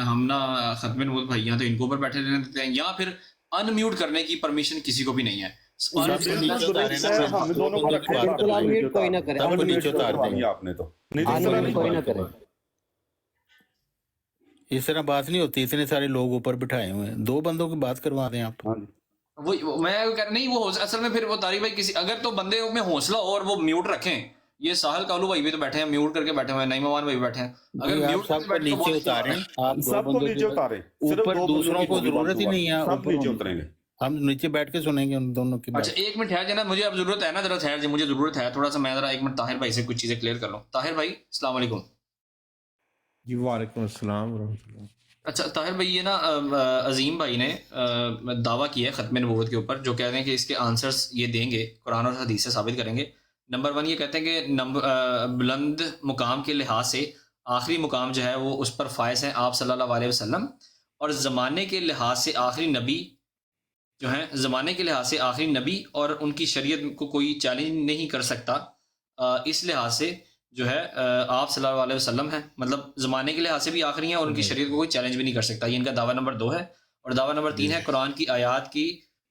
ہم نا ختم نبوت بھائیاں تو ان کو اوپر بیٹھے رہنے دیتے ہیں، یا پھر ان میوٹ کرنے کی پرمیشن کسی کو بھی نہیں ہے. سب کو نیچے اتارے نا، ہم دو بندوں کی بات کر رہے ہیں، کوئی نہ کرے، سب کو نیچے اتار دیں. آپ نے تو نہیں کوئی نہ کرے. اس طرح بات نہیں ہوتی، اتنے سارے لوگ اوپر بٹھائے ہوئے ہیں، دو بندوں کی بات کروا دیں آپ. وہ میں نہیں، وہ اصل میں پھر وہ طارق بھائی کسی اگر تو بندے میں حوصلہ ہو اور وہ میوٹ رکھیں. یہ ساحل کالو بھائی بھی تو بیٹھے ہیں میوٹ کر کے بیٹھے ہوئے ہیں، نعیم امان بھائی بیٹھے ہیں. اگر آپ میوٹ سب کو نیچے اتاریں، آپ دو سب کو بندوں نیچے کی اتارے، اوپر دوسروں کو ضرورت ہی نہیں ہے، سب نیچے اتریں گے. ہم نیچے بیٹھ کے سنیں گے ان دونوں کی بات. اچھا ایک منٹ ٹھہر جانا، مجھے اب ضرورت ہے نا، ذرا ٹھہر جائے، مجھے ضرورت ہے تھوڑا سا، میں ذرا ایک منٹ طاہر بھائی سے کچھ چیزیں کلیئر کر لوں. طاہر بھائی السلام علیکم. جی وعلیکم السلام ورحمۃ اللہ. اچھا طاہر بھائی، یہ نا عظیم بھائی نے دعویٰ کیا ہے ختم نبوت کے اوپر، جو کہہ رہے ہیں کہ اس کے آنسرز یہ دیں گے، قرآن اور حدیث سے ثابت کریں گے. نمبر 1 یہ کہتے ہیں کہ بلند مقام کے لحاظ سے آخری مقام جو ہے وہ اس پر فائز ہیں آپ صلی اللہ علیہ وسلم، اور زمانے کے لحاظ سے آخری نبی جو ہیں، زمانے کے لحاظ سے آخری نبی اور ان کی شریعت کو کوئی چیلنج نہیں کر سکتا. اس لحاظ سے جو ہے آپ صلی اللہ علیہ وسلم ہیں، مطلب زمانے کے لحاظ سے بھی آخری ہیں اور ان کی شریعت کو کوئی چیلنج بھی نہیں کر سکتا. یہ ان کا دعویٰ نمبر 2 ہے. اور دعویٰ نمبر 3 ہے قرآن کی آیات کی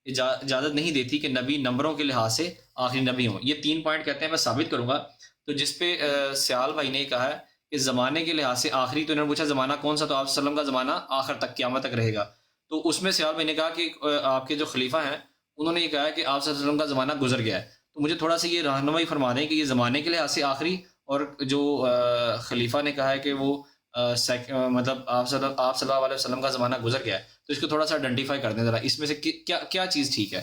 اجازت نہیں دیتی کہ نبی نمبروں کے لحاظ سے آخری نبی ہوں. یہ 3 پوائنٹ کہتے ہیں، میں ثابت کروں گا. تو جس پہ سیال بھائی نے کہا ہے کہ زمانے کے لحاظ سے آخری، تو انہوں نے پوچھا زمانہ کون سا، تو آپ صلی اللہ علیہ وسلم کا زمانہ آخر تک قیامت تک رہے گا. تو اس میں سیال بھائی نے کہا کہ آپ کے جو خلیفہ ہیں انہوں نے یہ کہا ہے کہ آپ صلی اللہ علیہ وسلم کا زمانہ گزر گیا ہے. تو مجھے تھوڑا سا یہ رہنمائی فرما دیں کہ یہ زمانے کے لحاظ سے آخری، اور جو خلیفہ نے کہا ہے کہ وہ مطلب آپ صلی اللہ علیہ وسلم کا زمانہ گزر گیا ہے، تو اس کو تھوڑا سا آئیڈینٹیفائی کر دیں ذرا، اس میں سے کیا چیز ٹھیک ہے.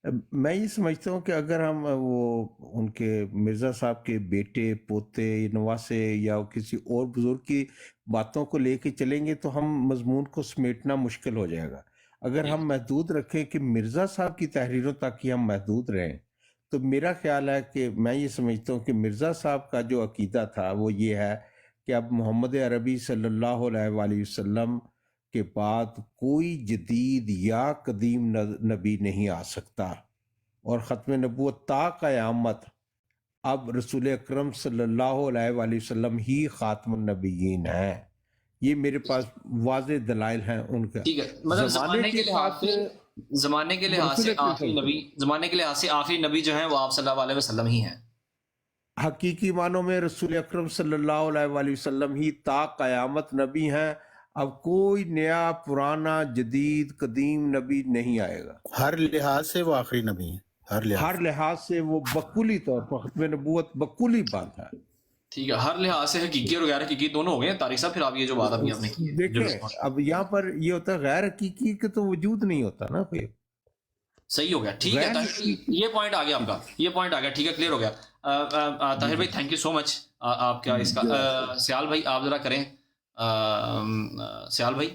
میں یہ سمجھتا ہوں کہ اگر ہم وہ ان کے مرزا صاحب کے بیٹے پوتے نواسے یا کسی اور بزرگ کی باتوں کو لے کے چلیں گے تو ہم مضمون کو سمیٹنا مشکل ہو جائے گا. اگر ہم محدود رکھیں کہ مرزا صاحب کی تحریروں تک ہی ہم محدود رہیں، تو میرا خیال ہے کہ میں یہ سمجھتا ہوں کہ مرزا صاحب کا جو عقیدہ تھا وہ یہ ہے کہ اب محمد عربی صلی اللہ علیہ وآلہ وسلم کے بعد کوئی جدید یا قدیم نبی نہیں آ سکتا، اور ختم نبوت تا قیامت اب رسول اکرم صلی اللہ علیہ وآلہ وسلم ہی خاتم النبیین ہیں. یہ میرے پاس واضح دلائل ہیں ان کا. ٹھیک ہے، مطلب زمانے کے لحاظ سے آخری نبی، زمانے کے لحاظ سے آخری نبی جو ہیں وہ آپ صلی اللہ علیہ وسلم ہی ہیں. حقیقی معنوں میں رسول اکرم صلی اللہ علیہ وآلہ وسلم ہی تا قیامت نبی ہیں. اب کوئی نیا پرانا جدید قدیم نبی نہیں آئے گا. ہر لحاظ سے وہ آخری نبی ہیں، ہر لحاظ سے وہ بکلی طور پر ختم نبوت بکلی بات ہے. ٹھیک ہے، ہر لحاظ سے حقیقی اور غیر حقیقی دونوں ہو گئے ہیں. طارق صاحب پھر آپ یہ جو بات ابھی آپ نے کی ہے، دیکھیں اب یہاں پر یہ ہوتا ہے غیر حقیقی کے تو وجود نہیں ہوتا نا پھر. صحیح ہو گیا، ٹھیک ہے. یہ پوائنٹ آ گیا آپ کا، یہ پوائنٹ آ گیا، ٹھیک ہے، کلیئر ہو گیا. طاہر بھائی تھینک یو سو مچ. آپ کا اس کا سیال بھائی آپ ذرا کریں. سیال بھائی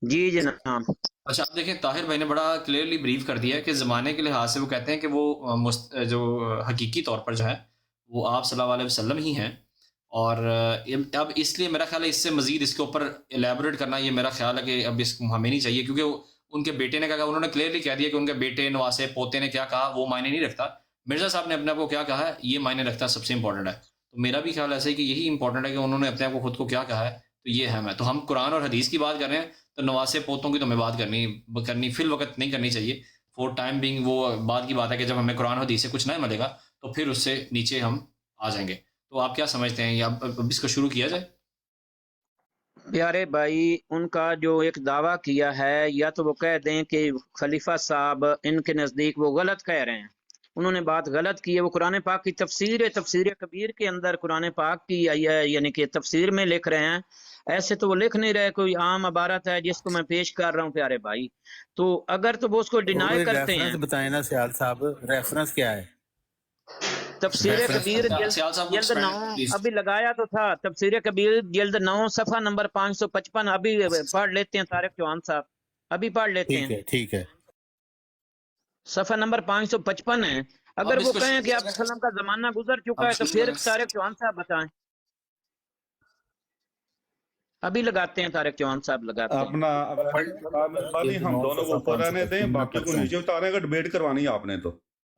جی جناب. اچھا آپ دیکھیں طاہر بھائی نے بڑا کلیئرلی بریف کر دیا ہے کہ زمانے کے لحاظ سے وہ کہتے ہیں کہ وہ جو حقیقی طور پر جو ہے وہ آپ صلی اللہ علیہ وسلم ہی ہیں. اور اب اس لیے میرا خیال ہے اس سے مزید اس کے اوپر ایلیبوریٹ کرنا یہ میرا خیال ہے کہ اب اس کو ہمیں نہیں چاہیے، کیونکہ ان کے بیٹے نے کہا، انہوں نے کلیئرلی کہہ دیا کہ ان کے بیٹے نواسے پوتے نے کیا کہا وہ معنی نہیں رکھتا. مرزا صاحب نے اپنے آپ کو کیا کہا ہے یہ معنی رکھتا ہے، سب سے امپورٹنٹ ہے. تو میرا بھی خیال ایسا ہے کہ یہی امپورٹنٹ ہے کہ انہوں نے اپنے آپ کو خود کو کیا کہا ہے، تو یہ ہے. میں تو ہم قرآن اور حدیث کی بات کر رہے ہیں، تو نواسے پوتوں کی تو ہمیں بات کرنی فی الوقت نہیں کرنی چاہیے. فور ٹائم بینگ وہ بات کی بات ہے کہ جب ہمیں قرآن حدیث سے کچھ نہیں ملے گا تو پھر اس سے نیچے ہم آ جائیں گے. تو آپ کیا سمجھتے ہیں، یا اب اس کو شروع کیا جائے؟ پیارے بھائی، ان کا جو ایک دعویٰ کیا ہے، یا تو وہ کہہ دیں کہ خلیفہ صاحب ان کے نزدیک وہ غلط کہہ رہے ہیں، انہوں نے بات غلط کی ہے. وہ قرآن پاک کی تفسیر کبیر کے اندر قرآن پاک کی آئی ہے، یعنی کہ تفسیر میں لکھ رہے ہیں. ایسے تو وہ لکھ نہیں رہے، کوئی عام عبارت ہے جس کو میں پیش کر رہا ہوں پیارے بھائی. تو اگر تو وہ اس کو ڈینائی کرتے ہیں، ریفرنس بتائیں نا سیال صاحب، ریفرنس کیا ہے؟ تفسیر کبیر جلد 9 ابھی لگایا تو تھا، تفسیر کبیر جلد 9 صفحہ نمبر 555 ابھی پڑھ لیتے ہیں طارق چوہان صاحب، ابھی پڑھ لیتے ہیں. ٹھیک ہے. صفحہ نمبر 555 ہے. اگر وہ کہیں کہ آپ وسلم کا زمانہ گزر چکا ہے تو پھر طارق چوہان صاحب بتائیں. ابھی لگاتے ہیں، طارق چوہان صاحب لگاتے ہیں. اپنا ہم دونوں کو اوپر رہنے دیں، باقی کو نیچے اتارنے کا ڈیبیٹ کروانی ہے آپ نے. تو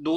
2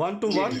1 to 1,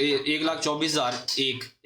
1,24,001,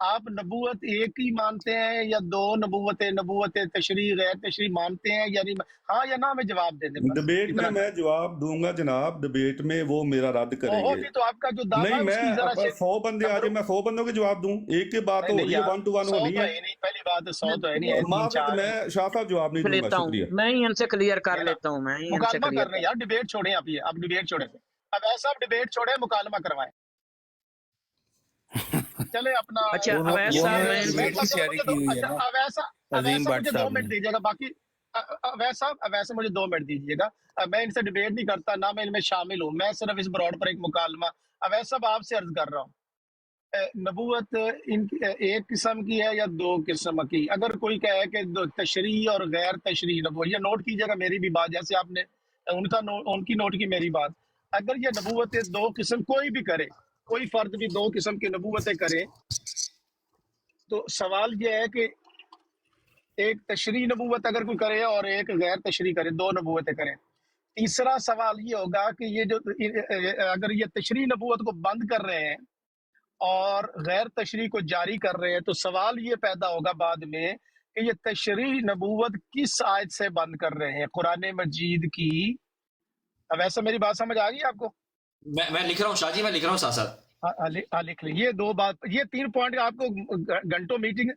آپ نبوت ایک ہی مانتے ہیں یا دو نبوتیں، نبوت تشریح غیر تشریح مانتے ہیں یا نہیں؟ ہاں یا نہ میں جواب دے دیں، بس ڈبیٹ میں اتنا میں جواب دوں گا جناب، ڈبیٹ میں وہ میرا رد کریں ہو گے. جی، تو آپ کا جو دعویٰ نہیں، ہے اس میں کی ذرا 100 بندے آ جائے، نمبروں، میں 100 بندوں کے جواب دوں؟ ایک کے بات نہیں ہو نہیں رہی ہے، یار، 1 to 1 100 ہونی تو ہے. ہے ہی نہیں، پہلی بات ہے 100 تو ہے نہیں ہے، 3 معافی، 4 میں شاہ صاحب جواب نہیں دوں گا، لیتا ہوں شکریہ. میں ہی ان سے کلیئر کر ہے نا؟ لیتا ہوں، میں ہی ان سے مکالمہ کلیئر کر رہے ہیں کر یار، ڈیبیٹ چھوڑیں آپ ڈیبیٹ چھوڑیں، اب ایسا آپ ڈیبیٹ چھوڑیں، مکالمہ کروائیں. چلے اپنا اچھا اویس یہ صاحب انہوں نے میں ان میں ڈبیٹ سے کی چلو تیاری مجھے کی ہوئی ہے اچھا نا عظیم اویسا بٹ مجھے 2 صاحب منٹ نے. دیجیے گا، باقی اویس صاحب مجھے 2 منٹ دیجیے گا. میں ان سے ڈیبیٹ نہیں کرتا، نہ میں ان میں شامل ہوں، میں صرف اس بروڈ پر ایک مکالمہ. اویس صاحب آپ سے عرض کر رہا ہوں، نبوت ایک قسم کی ہے یا 2 قسم کی؟ اگر کوئی کہے کہ تشریح اور غیر تشریح نبوت، یہ نوٹ کیجیے گا میری بھی بات، جیسے آپ نے ان کی نوٹ کی میری بات. اگر یہ نبوت 2 قسم کوئی بھی کرے، کوئی فرد بھی 2 قسم کی نبوتیں کرے، تو سوال یہ ہے کہ ایک تشریح نبوت اگر کوئی کرے اور ایک غیر تشریح کرے، 2 نبوتیں کریں. تیسرا سوال یہ ہوگا کہ یہ جو اگر یہ تشریح نبوت کو بند کر رہے ہیں اور غیر تشریح کو جاری کر رہے ہیں، تو سوال یہ پیدا ہوگا بعد میں کہ یہ تشریح نبوت کس آیت سے بند کر رہے ہیں؟ قرآن مجید کی. اب ایسا میری بات سمجھ آ گئی آپ کو؟ میں لکھ رہا ہوں شاہ جی، میں لکھ رہا ہوں ساتھ ساتھ. لکھ لیں یہ 2 بات، یہ 3 پوائنٹ آپ کو گھنٹوں میٹنگ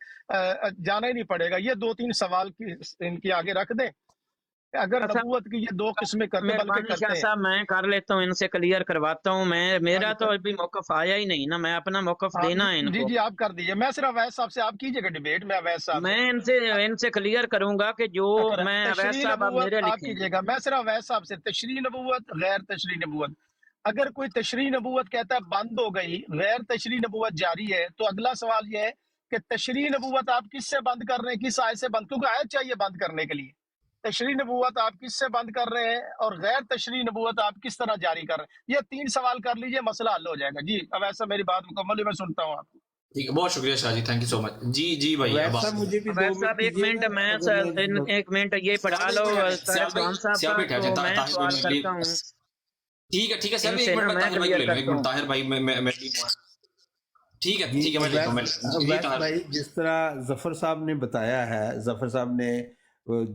جانا ہی نہیں پڑے گا. یہ 2-3 سوال ان کے آگے رکھ دیں کہ اگر اچھا نبوت کی یہ 2 قسمیں کرتے، بلکہ مہربانی شاہ کرتے ہیں. صاحب میں کر لیتا ہوں، ان سے کلیئر کرواتا ہوں. ہاں میرا جی تو ابھی موقف آیا ہی نہیں نا، میں اپنا موقف ہاں دینا ہے ان جی کو. جی آپ کر دیجیے. میں صرف اویس صاحب سے، آپ کیجیے گا ڈیبیٹ، میں اویس صاحب سے میں ان سے کلیئر کروں گا کہ جو میں اویس تشریح صاحب آپ نبوت میرے آپ لکھیں. کیجیے گا. میں صرف اویس صاحب سے تشریح نبوت غیر تشریح نبوت، اگر کوئی تشریح نبوت کہتا ہے بند ہو گئی، غیر تشریح نبوت جاری ہے، تو اگلا سوال یہ ہے کہ تشریح نبوت آپ کس سے بند کر رہے ہیں، کس آیت سے بند؟ کیونکہ آیت چاہیے بند کرنے کے لیے. تشریح نبوت آپ کس سے بند کر رہے ہیں اور غیر تشریح نبوت آپ کس طرح جاری کر رہے ہیں؟ یہ 3 سوال کر لیجئے، مسئلہ حل ہو جائے گا. جی اب ایسا میری بات مکمل ہے، میں سنتا ہوں آپ کو. ٹھیک ہے، بہت شکریہ شاہ جی، تھینک یو سو مچ. جی بھائی، اب ویسا آپ. مجھے بھی 2 اویس صاحب منٹ ایک دیجیے منٹ، گا میں اگر میں. ایک منٹ یہ پڑھا لو طارق جوان صاحب سیال کا، بھائی ٹھہر تو جائیں، میں طاہر سوال بھائی کرتا ہوں ٹھیک ہے سیال ان بھائی، سے ایک منٹ نا، میں میں طاہر بھائی کو کلیئر لے لوں، ایک کرتا منٹ ہوں. طاہر بھائی میں ٹھیک جی ہے میں لیتا ہوں. جی اویس طاہر. بھائی، جس طرح ظفر صاحب نے بتایا ہے، ظفر صاحب نے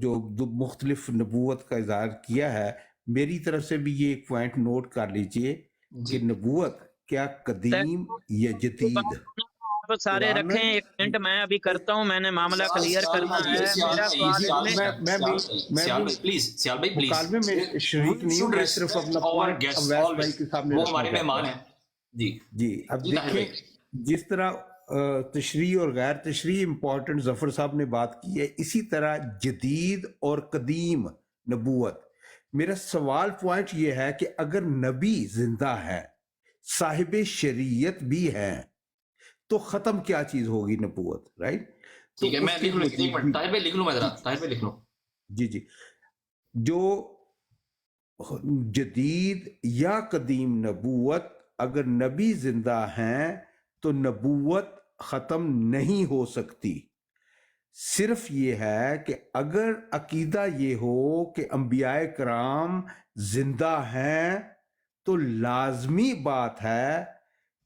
جو مختلف نبوت کا اظہار کیا ہے، میری طرف سے بھی یہ ایک پوائنٹ نوٹ کر لیجئے کہ جی نبوت کیا قدیم یا جدید. آپ سارے قرآن رکھیں، ایک منٹ میں ابھی کرتا ہوں، میں نے معاملہ کلیئر کرنا ہے. میرا سوال اس میں میں بھی سیال بھائی پلیز، مکالمے میں شریک نہیں ہوں، میں صرف اپنا پوائنٹ اویس بھائی کے سامنے وہ رکھنا ہمارے چاہتا مہمان ہوں. ہیں. جی جی اب جی طاہر دیکھیں، بھائی. جس طرح تشریح اور غیر تشریح امپورٹنٹ ظفر صاحب نے بات کی ہے، اسی طرح جدید اور قدیم نبوت. میرا سوال پوائنٹ یہ ہے کہ اگر نبی زندہ ہے، صاحب شریعت بھی ہیں، تو ختم کیا چیز ہوگی نبوت، رائٹ؟ تو ٹھیک ہے، اس میں کی لکھ لوں، ایک منٹ موجودگی. طاہر بھائی لکھ لوں، میں ذرا طاہر بھائی لکھ لوں. جی جو جدید یا قدیم نبوت، اگر نبی زندہ ہیں تو نبوت ختم نہیں ہو سکتی. صرف یہ ہے کہ اگر عقیدہ یہ ہو کہ انبیاء کرام زندہ ہیں تو لازمی بات ہے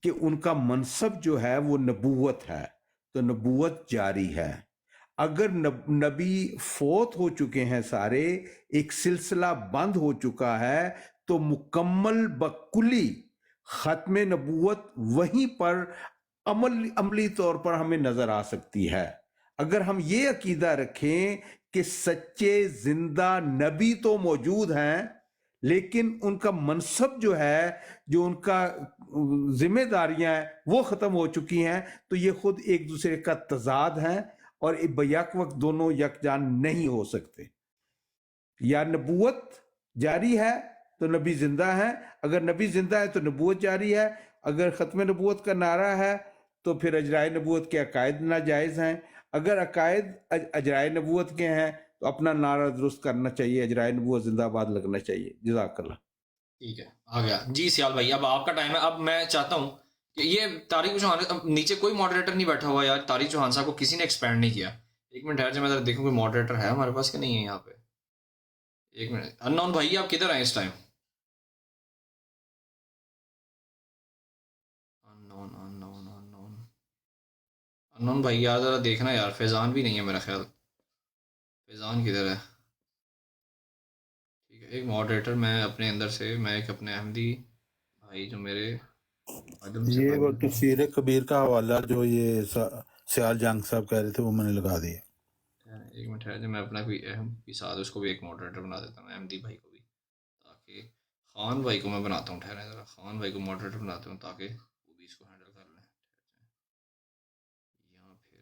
کہ ان کا منصب جو ہے وہ نبوت ہے، تو نبوت جاری ہے. اگر نبی فوت ہو چکے ہیں سارے، ایک سلسلہ بند ہو چکا ہے، تو مکمل بکلی ختم نبوت وہیں پر عملی طور پر ہمیں نظر آ سکتی ہے. اگر ہم یہ عقیدہ رکھیں کہ سچے زندہ نبی تو موجود ہیں، لیکن ان کا منصب جو ہے، جو ان کا ذمہ داریاں ہیں، وہ ختم ہو چکی ہیں، تو یہ خود ایک دوسرے کا تضاد ہیں اور بیک وقت دونوں یکجان نہیں ہو سکتے. یا نبوت جاری ہے تو نبی زندہ ہے، اگر نبی زندہ ہے تو نبوت جاری ہے. اگر ختم نبوت کا نعرہ ہے تو پھر اجرائے نبوت کے عقائد ناجائز ہیں. اگر عقائد اجرائے نبوت کے ہیں تو اپنا نعرہ درست کرنا چاہیے، اجرائے نبوت زندہ باد لگنا چاہیے. جزاک اللہ. ٹھیک ہے، آ گیا. جی سیال بھائی، اب آپ کا ٹائم ہے. اب میں چاہتا ہوں کہ یہ طارق چوہان، نیچے کوئی ماڈریٹر نہیں بیٹھا ہوا یار. طارق چوہان صاحب کو کسی نے ایکسپینڈ نہیں کیا. ایک منٹ ٹھہر جائے، میں ذرا دیکھوں کوئی ماڈریٹر ہے ہمارے پاس کہ نہیں ہے یہاں پہ. ایک منٹ. انون بھائی آپ کدھر ہیں اس ٹائم؟ انہوں بھائی یار ذرا دیکھنا یار، فیضان بھی نہیں ہے میرا خیال، فیضان کدھر ہے؟ ٹھیک ہے، ایک ماڈریٹر میں اپنے اندر سے، میں ایک اپنے احمدی بھائی جو میرے عدم سے یہ وہ پابند ہیں، تفسیر کبیر کا حوالہ جو یہ سیال جنگ صاحب کہہ رہے تھے وہ میں نے لگا دیا. ایک منٹ ہے جو میں اپنا کوئی اہم کے ساتھ اس کو بھی ایک ماڈریٹر بنا دیتا ہوں، احمدی بھائی کو بھی، تاکہ خان بھائی کو میں بناتا ہوں، ٹھہریں ذرا، خان بھائی کو ماڈریٹر بناتا ہوں تاکہ وہ بھی اس کو ہینڈل کر لیں. یہاں پھر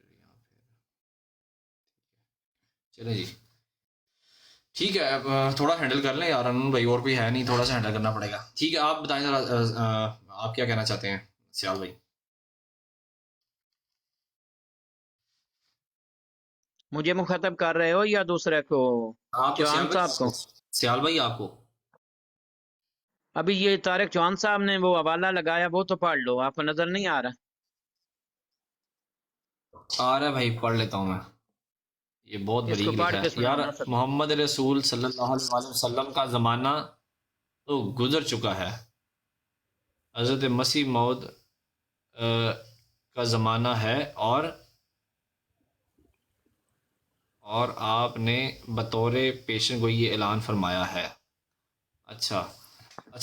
چلیں جی ٹھیک ہے، اب تھوڑا ہینڈل کر لیں یار انون بھائی، اور کوئی ہے نہیں، تھوڑا سا ہینڈل کرنا پڑے گا. ٹھیک ہے آپ بتائیں ذرا، آپ کیا کہنا چاہتے ہیں سیال بھائی؟ مجھے مخاطب کر رہے ہو یا دوسرے کو؟ آپ کو چوہان صاحب کو. سیال بھائی آپ کو ابھی یہ طارق چوہان صاحب نے وہ حوالہ لگایا، وہ تو پڑھ لو، آپ کو نظر نہیں آ رہا؟ آ رہا ہے بھائی، پڑھ لیتا ہوں میں. یہ بہت اس کو بریک پڑھ لکھا کے ہے یار. سنانا سب. محمد رسول صلی اللہ علیہ وسلم کا زمانہ تو گزر چکا ہے، حضرت مسیح موعود کا زمانہ ہے، اور آپ نے بطور پیشن گوئی یہ اعلان فرمایا ہے. اچھا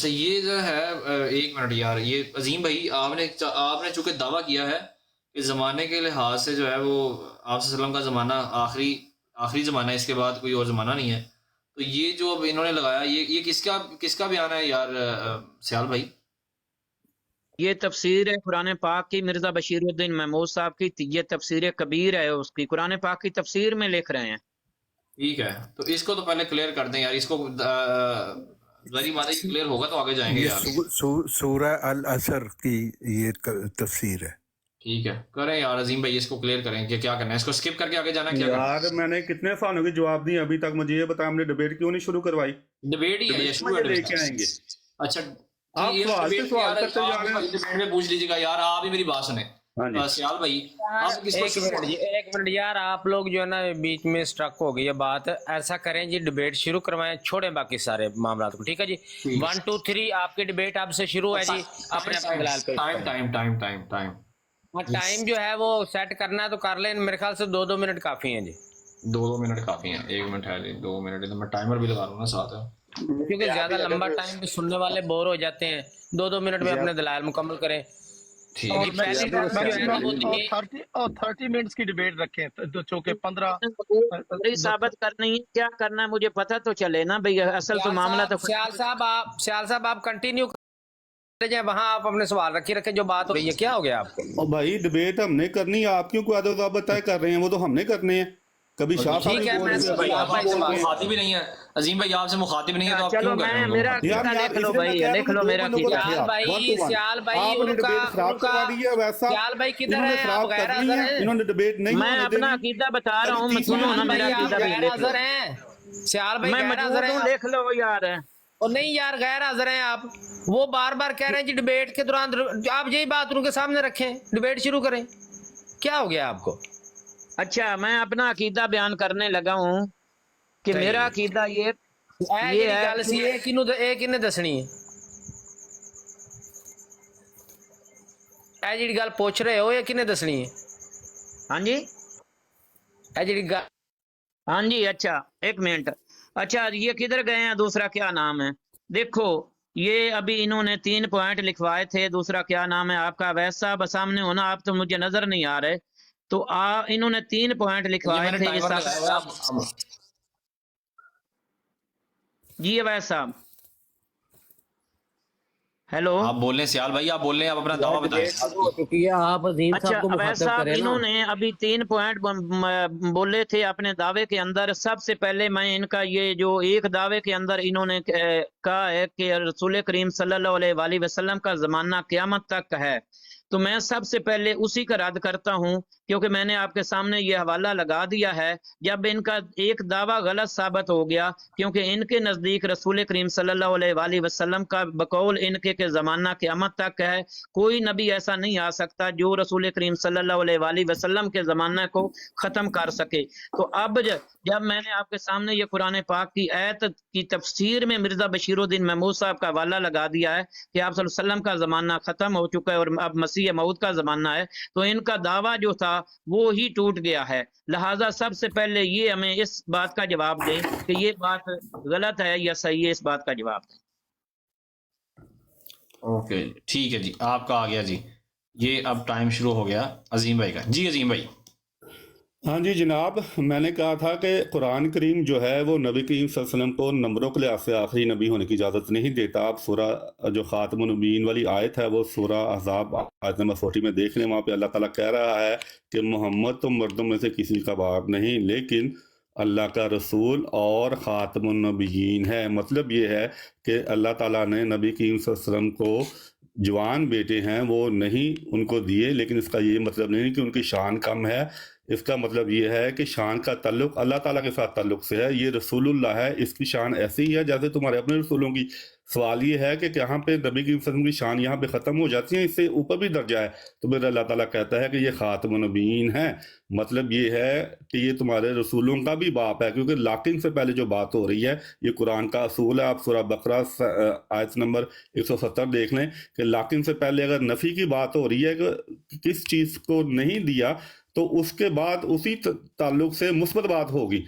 یہ جو ہے، ایک منٹ یار، یہ عظیم بھائی آپ نے چونکہ دعویٰ کیا ہے کہ زمانے کے لحاظ سے جو ہے وہ آپ صلی اللہ علیہ وسلم کا زمانہ آخری زمانہ ہے، اس کے بعد کوئی اور زمانہ نہیں ہے، تو یہ جو اب انہوں نے لگایا یہ کس کا بیان ہے یار سیال بھائی؟ یہ تفسیر ہے قرآن پاک کی، مرزا بشیر الدین محمود صاحب کی، یہ تفسیر کبیر ہے اس کی، قرآن پاک کی تفسیر میں لکھ رہے ہیں. ٹھیک ہے تو اس کو تو پہلے کلیئر کر دیں یار، اس کو ذری مادہ کلیئر ہوگا تو آگے جائیں گے یہ یار. سورہ العصر کی یہ تفسیر ہے. ٹھیک ہے کریں یار عظیم بھائی، اس کو کلیئر کریں کہ کیا کرنا ہے، اس کو اسکپ کر کے آگے جانا ہے، کیا کرنا یار میں نے کتنے فانوں کے جواب دیے ابھی تک، مجھے یہ بتایا ہم نے ڈبیٹ کیوں نہیں شروع کروائی؟ ہے؟ ڈبیٹ ہی ہے یہ، شروع ہے لے کے آئیں گے. اچھا آپ سوال سے سوال کرتے جا رہے ہیں. ڈبیٹ میں پوچھ لیجیے گا یار، آپ ہی میری بات سنیں. ہاں جی سیال بھائی آپ کس کو ایک منٹ یار، آپ لوگ جو ہے نا بیچ میں سٹرک ہو گئی ہے بات. ایسا کریں جی ڈیبیٹ شروع کروائیں، چھوڑیں باقی سارے معاملات کو. ٹھیک ہے جی، 1 2 3 آپ کی ڈیبیٹ اب سے شروع ہے جی. اپنے اپنے دلائل پیش کریں. ٹائم جو ہے وہ سیٹ کرنا ہے تو کر لیں، میرے خیال سے 2 منٹ کافی ہیں جی. 2 منٹ کافی ہیں، 1 منٹ ہے جی، 2 منٹ میں ٹائمر بھی لگا لوں نا ساتھ. کیونکہ زیادہ لمبا ٹائم بھی سننے والے بور ہو جاتے ہیں. 2 منٹ میں اپنے دلائل مکمل کریں. اور پہلی بات جو ہے نا وہ یہ 30 منٹس کی ڈیبیٹ رکھیں، تو چونکہ 15 ثابت کرنی ہے، کیا کرنا ہے مجھے پتہ تو چلے نا بھئی، اصل تو معاملہ تو سیال صاحب آپ کنٹینیو کرتے جائیں، وہاں آپ اپنے سوال رکھیں جو بات ہو رہی ہے. کیا ہو گیا آپ کو؟ اور بھائی ڈبیٹ ہم نے کرنی ہے، آپ کیوں کوئی عدد ضابط طے کر رہے ہیں؟ وہ تو ہم نے کرنے ہیں. کبھی شاہ صاحب ٹھیک ہے، بول میں رہے ہیں، آپ سے مخاطب ہی نہیں ہے عظیم بھائی، آپ سے مخاطب نہیں ہے تو آپ چلو کیوں کر رہے ہیں؟ میرا عقیدہ لکھ لو بھائی، لکھ لو میرا عقیدہ. سیال بھائی آپ نے ان کا ڈبیٹ خراب کروا دی ہے. ویسا سیال بھائی کدھر انہوں نے ہیں؟ آپ خراب غیر کرنی حاضر ہے، ہیں. انہوں نے ڈبیٹ نہیں میں ہونے اپنا دینی. عقیدہ بتا رہا ہوں، سنو نا میرا آپ عقیدہ بھی غیر لکھ لو. حاضر ہیں. سیال بھائی میں غیر موجود حاضر ہیں. ہوں، لکھ لو یار. اور نہیں یار، غیر حاضر ہیں آپ. وہ بار بار کہہ رہے ہیں جی ڈیبیٹ کے دوران آپ یہی بات ان کے سامنے رکھیں، ڈیبیٹ شروع کریں. کیا ہو گیا آپ کو؟ اچھا میں اپنا عقیدہ بیان کرنے لگا ہوں کہ میرا عقیدہ یہ ہے گل سی ایک انہیں دسنی ہے. اے جڑی گل پوچھ رہے ہو یہ کنے دسنی ہے؟ ہاں جی اے جڑی گل ہاں جی. اچھا ایک منٹ. اچھا یہ کدھر گئے ہیں؟ دوسرا کیا نام ہے؟ دیکھو یہ ابھی انہوں نے 3 پوائنٹ لکھوائے تھے. دوسرا کیا نام ہے آپ کا؟ ویسا سامنے ہونا، آپ تو مجھے نظر نہیں آ رہے. تو انہوں نے 3 پوائنٹ لکھوائے تھے. جی ویسا ہیلو، آپ بول لیں سیال بھائی، آپ بول لیں، آپ اپنا دعویٰ بتائیں. اچھا اویس صاحب انہوں نے ابھی 3 پوائنٹ بولے تھے اپنے دعوے کے اندر. سب سے پہلے میں ان کا یہ جو ایک دعوے کے اندر انہوں نے کہا ہے کہ رسول کریم صلی اللہ علیہ وآلہ وسلم کا زمانہ قیامت تک ہے، تو میں سب سے پہلے اسی کا رد کرتا ہوں، کیونکہ میں نے آپ کے سامنے یہ حوالہ لگا دیا ہے. جب ان کا ایک دعویٰ غلط ثابت ہو گیا، کیونکہ ان کے نزدیک رسول کریم صلی اللہ علیہ وآلہ وسلم کا بقول ان کے زمانہ قیامت تک ہے، کوئی نبی ایسا نہیں آ سکتا جو رسول کریم صلی اللہ علیہ وآلہ وسلم کے زمانہ کو ختم کر سکے. تو اب جب میں نے آپ کے سامنے یہ قرآن پاک کی آیت کی تفسیر میں مرزا بشیر الدین محمود صاحب کا حوالہ لگا دیا ہے کہ آپ صلی اللہ علیہ وسلم کا زمانہ ختم ہو چکا ہے اور اب مسیح مسیح مود کا زمانہ ہے، تو ان کا دعویٰ جو تھا وہ ہی ٹوٹ گیا ہے. لہٰذا سب سے پہلے یہ ہمیں اس بات کا جواب دیں کہ یہ بات غلط ہے یا صحیح ہے، اس بات کا جواب دیں. اوکے ٹھیک ہے جی، آپ کا آ گیا جی. یہ اب ٹائم شروع ہو گیا عظیم بھائی کا. جی عظیم بھائی. ہاں جی جناب، میں نے کہا تھا کہ قرآن کریم جو ہے وہ نبی کریم صلی اللہ علیہ وسلم کو نمبروں کے لحاظ سے آخری نبی ہونے کی اجازت نہیں دیتا. آپ سورہ جو خاتم النبیین والی آیت ہے وہ سورہ احزاب آیت نمبر 40 میں دیکھ لیں. وہاں پہ اللہ تعالیٰ کہہ رہا ہے کہ محمد تو مردوں میں سے کسی کا باپ نہیں لیکن اللہ کا رسول اور خاتم النبیین ہے. مطلب یہ ہے کہ اللہ تعالیٰ نے نبی کریم صلی اللہ علیہ وسلم کو جوان بیٹے ہیں وہ نہیں ان کو دیے، لیکن اس کا یہ مطلب نہیں کہ ان کی شان کم ہے. اس کا مطلب یہ ہے کہ شان کا تعلق اللہ تعالیٰ کے ساتھ تعلق سے ہے. یہ رسول اللہ ہے، اس کی شان ایسی ہی ہے جیسے تمہارے اپنے رسولوں کی. سوال یہ ہے کہ یہاں پہ نبی کی وسلم کی شان یہاں پہ ختم ہو جاتی ہے، اس سے اوپر بھی درجہ ہے. تو پھر اللہ تعالیٰ کہتا ہے کہ یہ خاتم النبیین ہیں. مطلب یہ ہے کہ یہ تمہارے رسولوں کا بھی باپ ہے، کیونکہ لاکنگ سے پہلے جو بات ہو رہی ہے یہ قرآن کا اصول ہے. آپ سورہ بقرہ آیت نمبر 170 دیکھ لیں کہ لاکنگ سے پہلے اگر نفی کی بات ہو رہی ہے کہ کس چیز کو نہیں دیا تو اس کے بعد اسی تعلق سے مثبت بات ہوگی.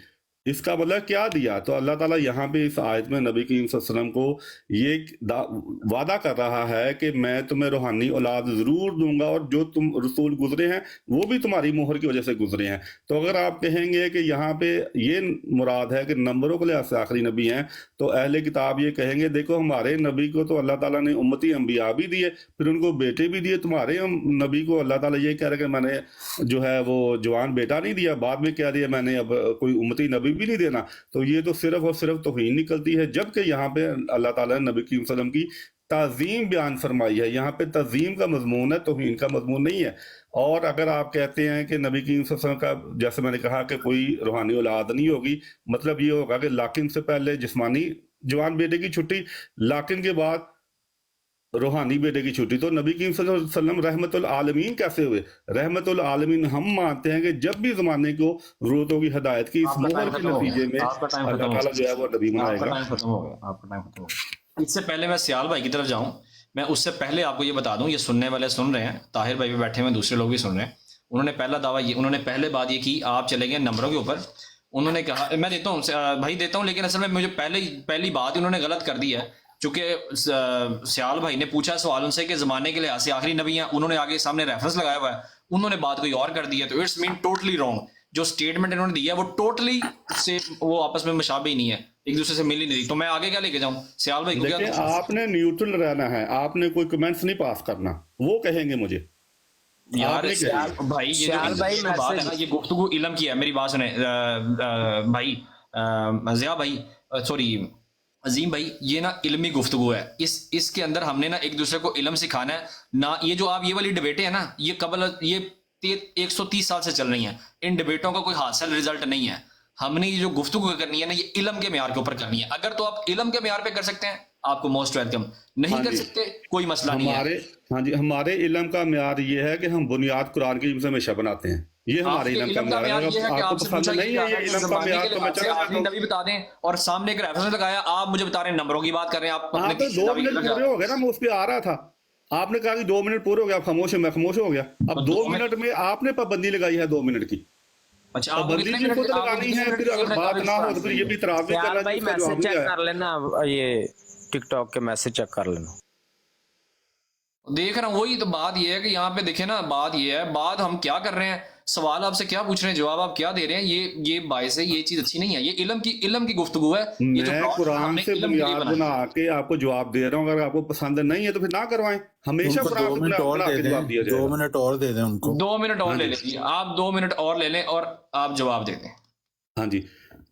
اس کا مطلب کیا دیا؟ تو اللہ تعالیٰ یہاں پہ اس آیت میں نبی کریم صلی اللہ علیہ وسلم کو یہ وعدہ کر رہا ہے کہ میں تمہیں روحانی اولاد ضرور دوں گا، اور جو تم رسول گزرے ہیں وہ بھی تمہاری مہر کی وجہ سے گزرے ہیں. تو اگر آپ کہیں گے کہ یہاں پہ یہ مراد ہے کہ نمبروں کے لحاظ سے آخری نبی ہیں، تو اہل کتاب یہ کہیں گے دیکھو ہمارے نبی کو تو اللہ تعالیٰ نے امتی انبیاء بھی دیے، پھر ان کو بیٹے بھی دیے. تمہارے نبی کو اللہ تعالیٰ یہ کہہ رہا ہے کہ میں نے جو ہے وہ جوان بیٹا نہیں دیا، بعد میں کہہ دیا میں نے اب کوئی امتی نبی بھی نہیں دینا. تو یہ تو صرف اور صرف توہین نکلتی ہے. جبکہ یہاں پہ اللہ تعالیٰ نے نبی کریم صلی اللہ علیہ وسلم کی تعظیم بیان فرمائی ہے. یہاں پہ تعظیم کا مضمون ہے، توہین کا مضمون نہیں ہے. اور اگر آپ کہتے ہیں کہ نبی کریم صلی اللہ علیہ وسلم کا جیسے میں نے کہا کہ کوئی روحانی اولاد نہیں ہوگی، مطلب یہ ہوگا کہ لاکن سے پہلے جسمانی جوان بیٹے کی چھٹی، لاکن کے بعد روحانی بیٹے کی چھٹی. تو نبی کریم صلی اللہ علیہ وسلم رحمت العالمین کیسے ہوئے؟ رحمت العالمین ہم مانتے ہیں کہ جب بھی زمانے کو ضرورت ہوگی ہدایت کی، اس مہر کے نتیجے میں اللہ تعالیٰ جو ہے وہ نبی بنائے گا. آپ کا ٹائم ختم ہو گیا. اس سے پہلے میں سیال بھائی کی طرف جاؤں، میں اس سے پہلے آپ کو یہ بتا دوں، یہ سننے والے سن رہے ہیں، طاہر بھائی بھی بیٹھے ہوئے، دوسرے لوگ بھی سن رہے ہیں. انہوں نے پہلا دعویٰ یہ، انہوں نے پہلے بات یہ کی آپ چلے گئے نمبروں کے اوپر. انہوں نے کہا میں دیتا ہوں بھائی دیتا ہوں، لیکن اصل میں مجھے پہلی بات انہوں نے غلط کر دی ہے. چونکہ سیال بھائی نے پوچھا سوال ان سے کہ زمانے کے لحاظ سے آخری نبی ہیں، انہوں نے آگے سامنے ریفرنس لگایا ہوا ہے، انہوں نے بات کوئی اور کر دی ہے. تو اٹس مین ٹوٹلی رانگ. جو اسٹیٹمنٹ انہوں نے دیا ہے وہ ٹوٹلی سے وہ آپس میں مشابہ ہی نہیں ہے، ایک دوسرے سے مل ہی نہیں رہی. تو میں آگے کیا لے کے جاؤں؟ سیال بھائی کو کیا دیکھیں آپ نے نیوٹرل رہنا ہے، آپ نے کوئی کمنٹس نہیں پاس کرنا. وہ کہیں گے مجھے یار بھائی یہ بات ہے نا، یہ گفتگو علم کی ہے. میری بات سنیں بھائی ضیاء بھائی، سوری عظیم بھائی، یہ نا علمی گفتگو ہے. اس کے اندر ہم نے نا ایک دوسرے کو علم سکھانا ہے نا. یہ جو آپ یہ والی ڈبیٹیں ہیں نا، یہ قبل یہ 130 سال سے چل رہی ہیں. ان ڈبیٹوں کا کوئی حاصل رزلٹ نہیں ہے. ہم نے یہ جو گفتگو کرنی ہے نا، یہ علم کے معیار کے اوپر کرنی ہے. اگر تو آپ علم کے معیار پہ کر سکتے ہیں آپ کو موسٹ ویلکم، نہیں کر سکتے کوئی مسئلہ نہیں ہے. ہاں جی، ہمارے علم کا معیار یہ ہے کہ ہم بنیاد قرآن کی سے ہمیشہ بناتے ہیں. یہ ہمارے علم کا معیار ہے. آپ کو پسند نہیں ہے یہ علم کا معیار تو میں چلا جاتا ہوں. نبی بتا دیں اور سامنے ایک ریفرنس لگایا، آپ مجھے بتا رہے ہیں نمبروں کی بات کر رہے ہیں. آپ ہاں تو 2 منٹ پورے ہو گئے نا، میں اس پہ آ رہا تھا. آپ نے کہا کہ 2 منٹ پورے ہو گیا، آپ خاموش ہیں، میں خاموش ہو گیا. اب 2 منٹ میں آپ نے پابندی لگائی ہے 2 منٹ کی. پابندی بھی خود لگانی ہے، پھر اگر بات نہ ہو تو پھر یہ بھی اعتراض بھی کرنا بھائی میسج چیک کر لینا، یہ ٹک ٹاک کے میسج چیک کر لینا. دیکھ رہا ہوں، وہی تو بات یہ ہے کہ یہاں پہ دیکھیں نا، بات یہ ہے، بات ہم کیا کر رہے ہیں، سوال آپ سے کیا پوچھ رہے ہیں، جواب آپ کیا دے رہے ہیں. یہ باعث ہے، یہ چیز اچھی نہیں ہے. یہ علم کی گفتگو ہے. میں قرآن سے بنیاد بنا کے آپ کو جواب دے رہا ہوں. اگر آپ کو پسند نہیں ہے تو پھر نہ کروائیں. ہمیشہ قرآن سے بنا کے جواب دیا جائے. 2 منٹ اور دے دیں ان کو. 2 منٹ اور لے لیں آپ، 2 منٹ اور لے لیں اور آپ جواب دے دیں. ہاں جی،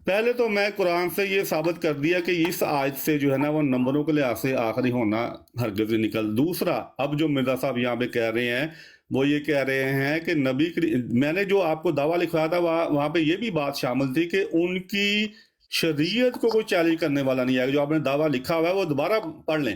پہلے تو میں قرآن سے یہ ثابت کر دیا کہ اس آیت سے جو ہے نا وہ نمبروں کے لحاظ سے آخری ہونا ہرگز نہیں نکل. دوسرا، اب جو مرزا صاحب یہاں پہ کہہ رہے ہیں وہ یہ کہہ رہے ہیں کہ نبی میں نے جو آپ کو دعویٰ لکھوایا تھا وہاں پہ یہ بھی بات شامل تھی کہ ان کی شریعت کو کوئی چیلنج کرنے والا نہیں ہے. جو آپ نے دعویٰ لکھا ہوا ہے وہ دوبارہ پڑھ لیں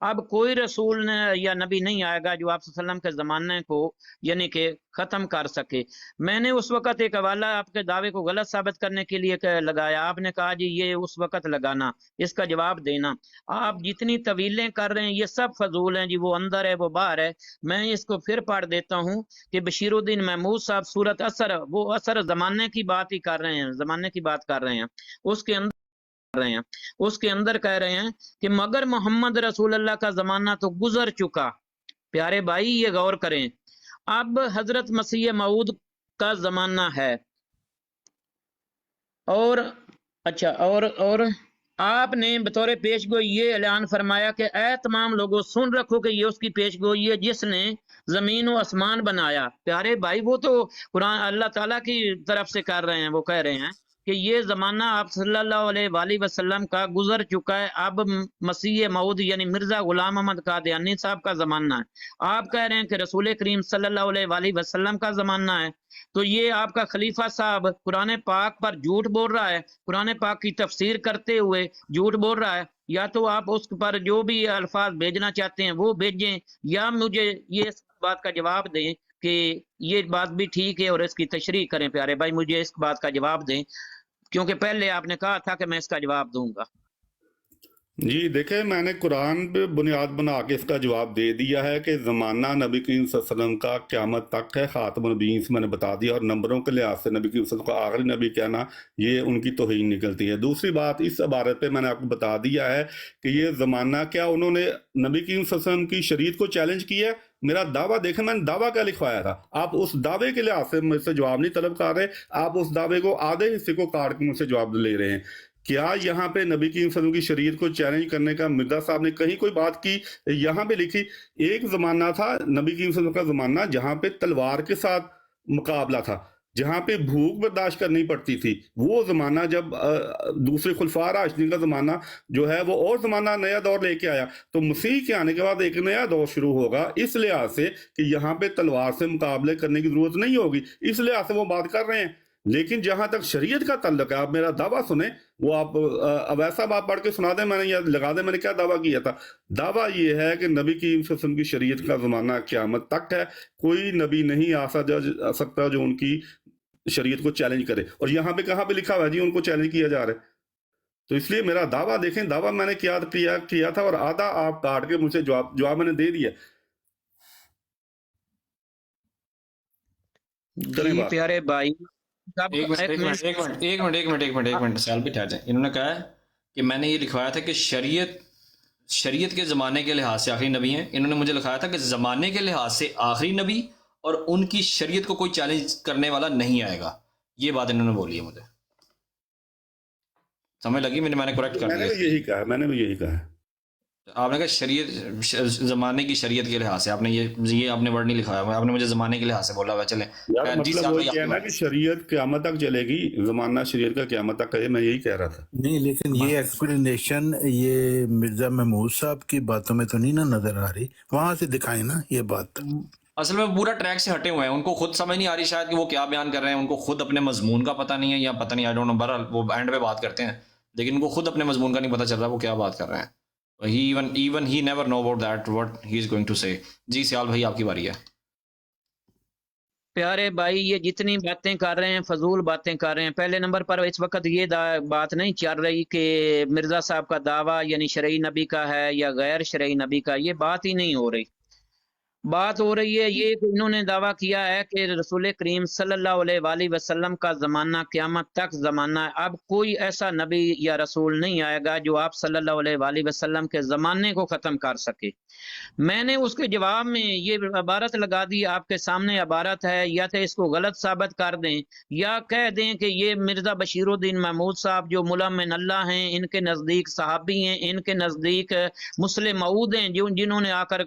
اب کوئی رسول یا نبی نہیں آئے گا جو آپ صلی اللہ علیہ وسلم کے زمانے کو یعنی کہ ختم کر سکے۔ میں نے اس وقت ایک حوالہ آپ کے دعوے کو غلط ثابت کرنے کے لیے لگایا، آپ نے کہا جی یہ اس وقت لگانا، اس کا جواب دینا۔ آپ جتنی طویلیں کر رہے ہیں یہ سب فضول ہیں جی، وہ اندر ہے وہ باہر ہے۔ میں اس کو پھر پڑھ دیتا ہوں کہ بشیر الدین محمود صاحب سورت اثر، وہ اثر زمانے کی بات ہی کر رہے ہیں، زمانے کی بات کر رہے ہیں، اس کے اندر کہہ رہے ہیں کہ مگر محمد رسول اللہ کا زمانہ تو گزر چکا۔ پیارے بھائی یہ غور کریں، اب حضرت مسیح موعود کا زمانہ ہے، اور اچھا اور آپ نے بطور پیش گوئی یہ اعلان فرمایا کہ اے تمام لوگوں سن رکھو کہ یہ اس کی پیش گوئی ہے جس نے زمین و آسمان بنایا۔ پیارے بھائی وہ تو قرآن اللہ تعالیٰ کی طرف سے کر رہے ہیں، وہ کہہ رہے ہیں کہ یہ زمانہ آپ صلی اللہ علیہ وآلہ وسلم کا گزر چکا ہے، اب مسیح موعود یعنی مرزا غلام احمد قادیانی صاحب کا زمانہ ہے۔ آپ کہہ رہے ہیں کہ رسول کریم صلی اللہ علیہ وآلہ وسلم کا زمانہ ہے، تو یہ آپ کا خلیفہ صاحب قرآن پاک پر جھوٹ بول رہا ہے، قرآن پاک کی تفسیر کرتے ہوئے جھوٹ بول رہا ہے۔ یا تو آپ اس پر جو بھی الفاظ بھیجنا چاہتے ہیں وہ بھیجیں، یا مجھے یہ اس بات کا جواب دیں کہ یہ بات بھی ٹھیک ہے اور اس کی تشریح کریں۔ پیارے بھائی مجھے اس بات کا جواب دیں، کیونکہ پہلے آپ نے کہا تھا کہ میں اس کا جواب دوں گا۔ جی دیکھیں، میں نے قرآن پہ بنیاد بنا کے اس کا جواب دے دیا ہے کہ زمانہ نبی کریم صلی اللہ علیہ وسلم کا قیامت تک ہے، خاتم النبیین سے میں نے بتا دیا، اور نمبروں کے لحاظ سے نبی کریم صلی اللہ علیہ وسلم کو آخری نبی کہنا یہ ان کی توہین نکلتی ہے۔ دوسری بات، اس عبارت پہ میں نے آپ کو بتا دیا ہے کہ یہ زمانہ کیا انہوں نے نبی کریم صلی اللہ علیہ وسلم کی شریعت کو چیلنج کیا ہے۔ میرا دعویٰ دیکھیں، میں نے دعویٰ کیا لکھوایا تھا، آپ اس دعوے کے لحاظ سے مجھ سے جواب نہیں طلب کر رہے، آپ اس دعوے کو آدھے حصے کو کاٹ کے مجھ سے جواب لے رہے ہیں۔ کیا یہاں پہ نبی کریم صلی اللہ علیہ وسلم کی شریعت کو چیلنج کرنے کا مرزا صاحب نے کہیں کوئی بات کی؟ یہاں پہ لکھی ایک زمانہ تھا نبی کریم صلی اللہ علیہ وسلم کا زمانہ جہاں پہ تلوار کے ساتھ مقابلہ تھا، جہاں پہ بھوک برداشت کرنی پڑتی تھی، وہ زمانہ جب دوسرے خلفاء راشدین کا زمانہ جو ہے وہ اور زمانہ نیا دور لے کے آیا، تو مسیح کے آنے کے بعد ایک نیا دور شروع ہوگا، اس لحاظ سے کہ یہاں پہ تلوار سے مقابلے کرنے کی ضرورت نہیں ہوگی، اس لحاظ سے وہ بات کر رہے ہیں۔ لیکن جہاں تک شریعت کا تعلق ہے، آپ میرا دعویٰ سنیں، وہ آپ اویس صاحب آپ پڑھ کے سنا دیں، میں نے یا لگا دیں میں نے کیا دعویٰ کیا تھا۔ دعویٰ یہ ہے کہ نبی کریم صلی اللہ علیہ وسلم کی شریعت کا زمانہ قیامت تک ہے، کوئی نبی نہیں آ سکتا جو ان کی شریعت کو چیلنج کرے، اور یہاں پہ کہاں پہ لکھا ہوا ہے جی ان کو چیلنج کیا جا رہا ہے؟ تو اس لیے میرا دعویٰ دیکھیں، دعویٰ میں نے کیا تھا، اور آدھا آپ کاٹ کے مجھ سے جواب میں نے دے دیا۔ جی پیارے بھائی ایک منٹ سیال پہ ٹھہر جائیں۔ انہوں نے کہا ہے کہ میں نے یہ لکھوایا تھا کہ شریعت کے زمانے کے لحاظ سے آخری نبی ہیں، انہوں نے مجھے لکھایا تھا کہ زمانے کے لحاظ سے آخری نبی اور ان کی شریعت کو کوئی چیلنج کرنے والا نہیں آئے گا، یہ بات انہوں نے بولی ہے، مجھے سمجھ لگی؟ میں نے کریکٹ کر دیا، میں نے بھی یہی کہا ہے۔ آپ نے کہا شریعت زمانے کی شریعت کے لحاظ سے، آپ نے یہ آپ نے ورڈ نہیں لکھایا، آپ نے مجھے زمانے کے لحاظ سے بولا ہوا۔ چلیں مطلب وہی کہنا کہ شریعت قیامت تک چلے گی، زمانہ شریعت کا قیامت تک ہے، میں یہی کہہ رہا تھا۔ نہیں، لیکن یہ ایکسپلینیشن یہ مرزا محمود صاحب کی باتوں میں تو نہیں نا نظر آ رہی، وہاں سے دکھائیں نا یہ بات۔ اصل میں پورا ٹریک سے ہٹے ہوئے ہیں، ان کو خود سمجھ نہیں آ رہی شاید کہ وہ کیا بیان کر رہے ہیں، ان کو خود اپنے مضمون کا پتہ نہیں ہے، یا پتہ نہیں، آئی ڈونٹ نو، بہرحال وہ اینڈ پہ بات کرتے ہیں لیکن ان کو خود اپنے مضمون کا نہیں پتہ چل رہا وہ کیا بات کر رہے ہیں۔ Even he never know about that what he is going to say۔ جی سیال بھائی آپ کی باری ہے۔ پیارے بھائی یہ جتنی باتیں کر رہے ہیں فضول باتیں کر رہے ہیں۔ پہلے نمبر پر اس وقت یہ بات نہیں چل رہی کہ مرزا صاحب کا دعویٰ یعنی شرعی نبی کا ہے یا غیر شرعی نبی کا، یہ بات ہی نہیں ہو رہی۔ بات ہو رہی ہے یہ کہ انہوں نے دعویٰ کیا ہے کہ رسول کریم صلی اللہ علیہ وآلہ وسلم کا زمانہ قیامت تک زمانہ ہے، اب کوئی ایسا نبی یا رسول نہیں آئے گا جو آپ صلی اللہ علیہ وآلہ وسلم کے زمانے کو ختم کر سکے۔ میں نے اس کے جواب میں یہ عبارت لگا دی، آپ کے سامنے عبارت ہے، یا تو اس کو غلط ثابت کر دیں یا کہہ دیں کہ یہ مرزا بشیر الدین محمود صاحب جو ملمن اللہ ہیں، ان کے نزدیک صحابی ہیں، ان کے نزدیک مسلم موعود ہیں، جنہوں نے آ کر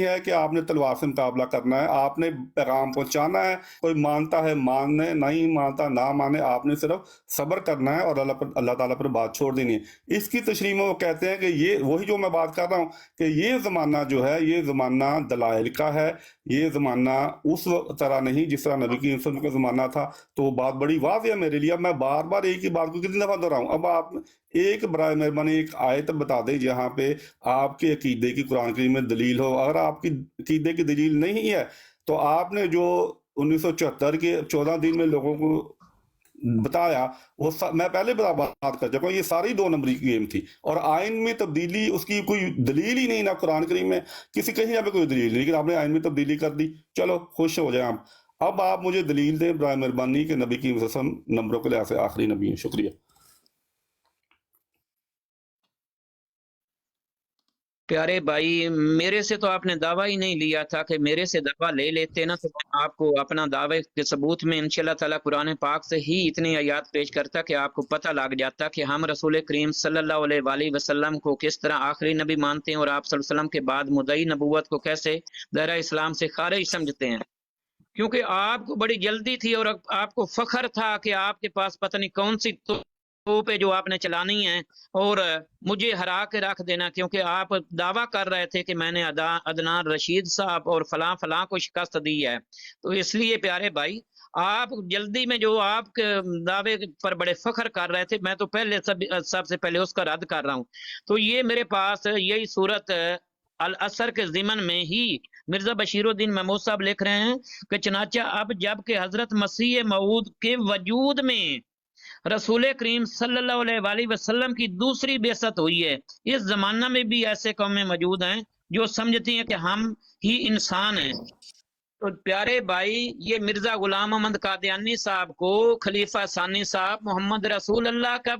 ہے کہ آپ نے تلوار سے مقابلہ کرنا ہے، آپ نے پیغام پہنچانا ہے، کوئی مانتا ہے ماننے، نہیں مانتا نہ مانے، آپ نے صرف صبر کرنا ہے اور اللہ تعالیٰ پر بات چھوڑ دینی ہے۔ اس کی تشریح میں وہ کہتے ہیں کہ یہ وہی جو میں بات کر رہا ہوں کہ یہ زمانہ جو ہے یہ زمانہ دلائل کا ہے، یہ زمانہ اس طرح نہیں جس طرح نبی کی وسلم کا زمانہ تھا۔ تو وہ بات بڑی واضح ہے میرے لیے۔ اب میں بار بار ایک ہی بات کو کتنی دفعہ دہراؤں؟ اب آپ ایک برائے مہربانی ایک آیت بتا دیں جہاں پہ آپ کے عقیدے کی قرآن کریم میں دلیل ہو۔ اگر آپ کی عقیدے کی دلیل نہیں ہے تو آپ نے جو 1974 کے 14 دن میں لوگوں کو بتایا وہ میں پہلے بات کر چکا ہوں، یہ ساری 2 نمبری کی گیم تھی، اور آئین میں تبدیلی اس کی کوئی دلیل ہی نہیں، نہ قرآن کریم میں کسی کہیں پہ کوئی دلیل نہیں، لیکن آپ نے آئین میں تبدیلی کر دی۔ چلو خوش ہو جائیں آپ۔ اب آپ مجھے دلیل دیں برائے مہربانی کہ نبی کی وسلم نمبروں کے لحاظ سے آخری نبی ہیں۔ شکریہ۔ پیارے بھائی، میرے سے تو آپ نے دعویٰ ہی نہیں لیا تھا، کہ میرے سے دعویٰ لے لیتے نا تو میں آپ کو اپنا دعوے کے ثبوت میں انشاءاللہ تعالیٰ قرآن پاک سے ہی اتنی آیات پیش کرتا کہ آپ کو پتہ لگ جاتا کہ ہم رسول کریم صلی اللہ علیہ وآلہ وسلم کو کس طرح آخری نبی مانتے ہیں، اور آپ صلی اللہ علیہ وسلم کے بعد مدعی نبوت کو کیسے دائرہ اسلام سے خارج سمجھتے ہیں۔ کیونکہ آپ کو بڑی جلدی تھی اور آپ کو فخر تھا کہ آپ کے پاس پتہ نہیں کون سی توپیں جو آپ نے چلانی ہے اور مجھے ہرا کے رکھ دینا، کیونکہ آپ دعویٰ کر رہے تھے کہ میں نے عدنان رشید صاحب اور فلاں فلاں کو شکست دی ہے۔ تو اس لیے پیارے بھائی، آپ جلدی میں جو آپ کے دعوے پر بڑے فخر کر رہے تھے، میں تو پہلے سب سے پہلے اس کا رد کر رہا ہوں۔ تو یہ میرے پاس یہی صورت العصر کے ضمن میں ہی مرزا بشیر الدین محمود صاحب لکھ رہے ہیں کہ چنانچہ اب جب کہ حضرت مسیح موعود کے وجود میں رسول کریم صلی اللہ علیہ وآلہ وسلم کی دوسری بعثت ہوئی ہے، اس زمانہ میں بھی ایسے قومیں موجود ہیں جو سمجھتی ہیں کہ ہم ہی انسان ہیں۔ تو پیارے بھائی، یہ مرزا غلام محمد قادیانی صاحب کو خلیفہ ثانی صاحب محمد رسول اللہ کا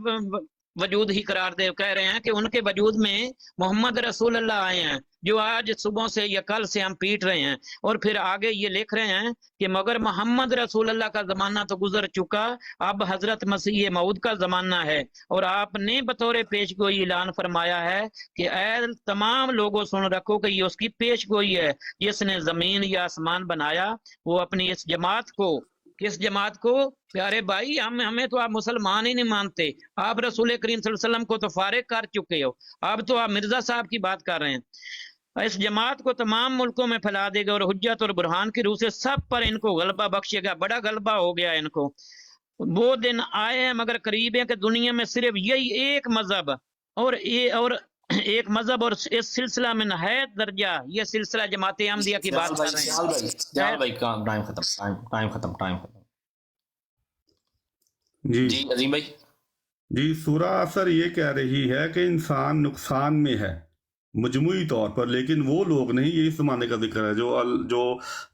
وجود ہی قرار دے کہہ رہے ہیں کہ ان کے وجود میں محمد رسول اللہ آئے ہیں، جو آج صبح سے یا کل سے ہم پیٹ رہے ہیں۔ اور پھر آگے یہ لکھ رہے ہیں کہ مگر محمد رسول اللہ کا زمانہ تو گزر چکا، اب حضرت مسیح موعود کا زمانہ ہے، اور آپ نے بطور پیش گوئی اعلان فرمایا ہے کہ اے تمام لوگوں سن رکھو کہ یہ اس کی پیش گوئی ہے جس نے زمین یا آسمان بنایا، وہ اپنی اس جماعت کو، کس جماعت کو؟ پیارے بھائی، ہمیں تو آپ مسلمان ہی نہیں مانتے، آپ رسول کریم صلی اللہ علیہ وسلم کو تو فارغ کر چکے ہو، اب تو آپ مرزا صاحب کی بات کر رہے ہیں۔ اس جماعت کو تمام ملکوں میں پھیلا دے گا اور حجت اور برہان کی روح سے سب پر ان کو غلبہ بخشے گا۔ بڑا غلبہ ہو گیا ان کو۔ وہ دن آئے ہیں مگر قریب ہے کہ دنیا میں صرف یہی ایک مذہب اور ایک مذہب، اور اس سلسلہ میں نہایت درجہ یہ سلسلہ جماعت احمدیہ کی بات کر رہے ہیں۔ سیال بھائی ٹائم ختم۔ جی عظیم بھائی۔ جی، سورہ اثر یہ کہہ رہی ہے کہ انسان نقصان میں ہے مجموعی طور پر، لیکن وہ لوگ نہیں، یہ اس زمانے کا ذکر ہے جو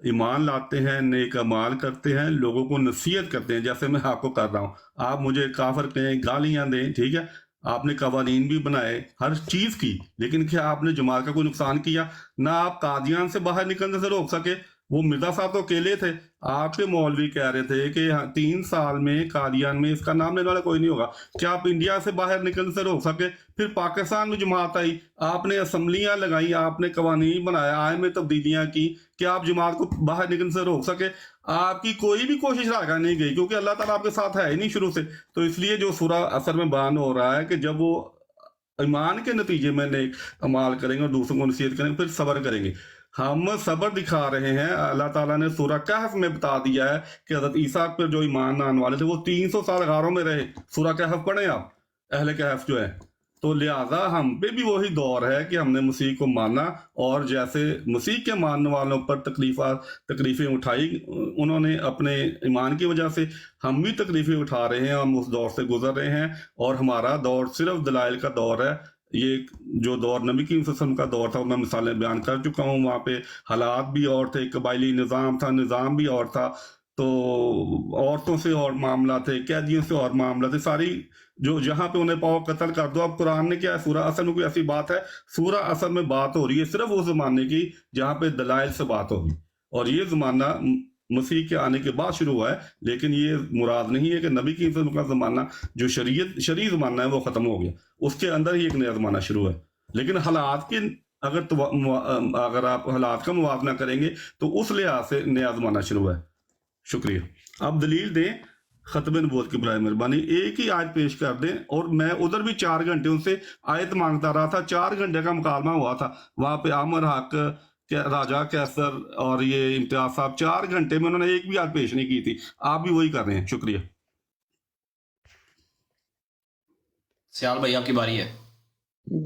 ایمان لاتے ہیں، نیک اعمال کرتے ہیں، لوگوں کو نصیحت کرتے ہیں، جیسے میں آپ کو کر رہا ہوں۔ آپ مجھے کافر کہیں، گالیاں دیں، ٹھیک ہے، آپ نے قوانین بھی بنائے ہر چیز کی، لیکن کیا آپ نے جماعت کا کوئی نقصان کیا؟ نہ آپ قادیان سے باہر نکلنے سے روک سکے۔ وہ مرزا صاحب تو اکیلے تھے، آپ کے مولوی کہہ رہے تھے کہ 3 سال میں قادیان میں اس کا نام لینے والا کوئی نہیں ہوگا۔ کیا آپ انڈیا سے باہر نکلنے سے روک سکے؟ پھر پاکستان میں جماعت آئی، آپ نے اسمبلیاں لگائی، آپ نے قوانین بنایا، آئین میں تبدیلیاں کی، کیا آپ جماعت کو باہر نکلنے سے روک سکے؟ آپ کی کوئی بھی کوشش راگا نہیں گئی، کیونکہ اللہ تعالیٰ آپ کے ساتھ ہے ہی نہیں شروع سے۔ تو اس لیے جو سورہ اثر میں بیان ہو رہا ہے کہ جب وہ ایمان کے نتیجے میں نیک اعمال کریں گے اور دوسروں کو نصیحت کریں گے، پھر صبر کریں گے۔ ہم صبر دکھا رہے ہیں۔ اللہ تعالیٰ نے سورہ کہف میں بتا دیا ہے کہ حضرت عیسیٰ پر جو ایمان آنے والے تھے وہ 300 سال غاروں میں رہے۔ سورہ کہف پڑھیں آپ، اہل کہف جو ہے۔ تو لہٰذا ہم پہ بھی وہی دور ہے کہ ہم نے مسیح کو مانا، اور جیسے مسیح کے ماننے والوں پر تکلیفیں اٹھائی انہوں نے اپنے ایمان کی وجہ سے، ہم بھی تکلیفیں اٹھا رہے ہیں، ہم اس دور سے گزر رہے ہیں، اور ہمارا دور صرف دلائل کا دور ہے۔ یہ جو دور نبی کی وسلم کا دور تھا، میں مثالیں بیان کر چکا ہوں، وہاں پہ حالات بھی اور تھے، قبائلی نظام تھا، نظام بھی اور تھا، تو عورتوں سے اور معاملہ تھے، قیدیوں سے اور معاملہ تھے، ساری جو جہاں پہ انہیں پاؤ قتل کر دو۔ اب قرآن نے کیا ہے، سورہ اثر میں کوئی ایسی بات ہے؟ سورہ اثر میں بات ہو رہی ہے صرف اس زمانے کی جہاں پہ دلائل سے بات ہوگی، اور یہ زمانہ مسیح کے آنے کے بعد شروع ہوا ہے، لیکن یہ مراد نہیں ہے کہ نبی کی وسلم کا زمانہ جو شرعی زمانہ ہے وہ ختم ہو گیا، اس کے اندر ہی ایک نیا زمانہ شروع ہے۔ لیکن حالات کے اگر اگر آپ حالات کا موازنہ کریں گے تو اس لحاظ سے نیا زمانہ شروع ہے. شکریہ. اب دلیل دیں ختم نبوت کی برائے مہربانی. ایک ہی آیت پیش کر دیں. اور میں ادھر بھی 4 گھنٹے ان سے آیت مانگتا رہا تھا, 4 گھنٹے کا مکالمہ ہوا تھا وہاں پہ. عامر حق, راجہ کیسر اور یہ امتیاز صاحب, 4 گھنٹے میں انہوں نے ایک بھی آیت پیش نہیں کی تھی. آپ بھی وہی کر رہے ہیں. شکریہ. سیال بھائی آپ کی باری ہے.